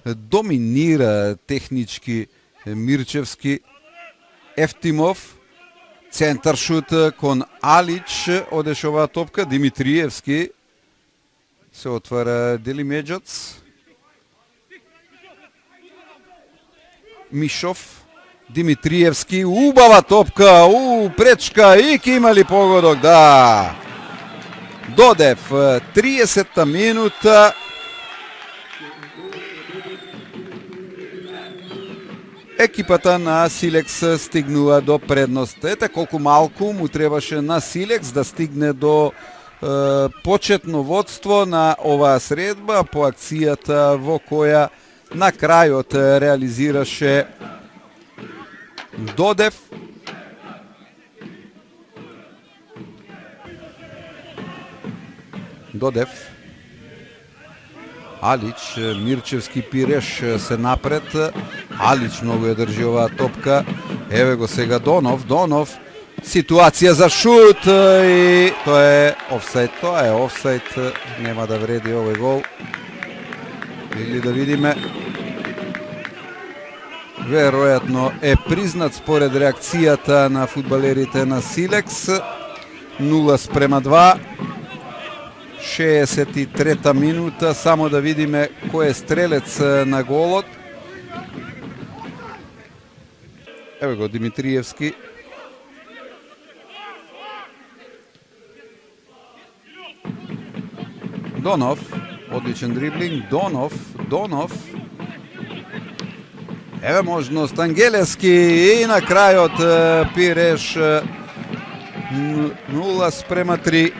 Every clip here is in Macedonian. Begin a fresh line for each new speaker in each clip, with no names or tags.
доминира технички Мирчевски. Ефтимов, центар шут кон Алич, одеше оваа топка. Димитриевски се отвара Делимеджац. Мишов, Димитриевски, убава топка, пречка, и ке имали погодок, да. Додев, 30-та минута. Екипата на Силекс стигнува до предност. Ете колку малку му требаше на Силекс да стигне до почетно водство на оваа средба по акцијата во која на крајот реализираше Додев. Додев. Алич, Мирчевски, Пиреш се напред. Алич многу ја држи оваа топка. Еве го сега Донов. Донов. Ситуација за шут и тоа е офсайд. Тоа е офсайд. Нема да вреди овој гол. Или да видиме. Веројатно е признат според реакцијата на фудбалерите на Силекс. 0:2. 63-та минута. Само да видиме кој е стрелец на голот. Еве го Димитриевски. Донов. Одличен дриблинг. Донов. Еве можност Ангелевски и на крајот Пиреш 0:3.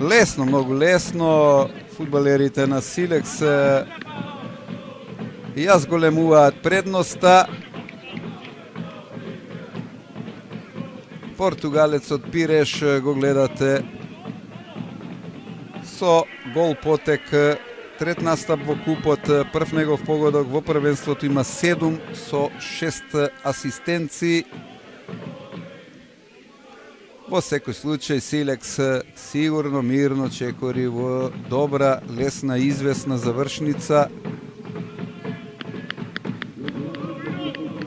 Лесно, многу лесно. Фудбалерите на Силекс ја зголемуваат предноста. Португалецот Пиреш го гледате со гол потек, трет настап во купот, прв негов погодок во првенството, има 7 со 6 асистенции. Во секој случај Силекс сигурно мирно чекори во добра, лесна, извесна завршница.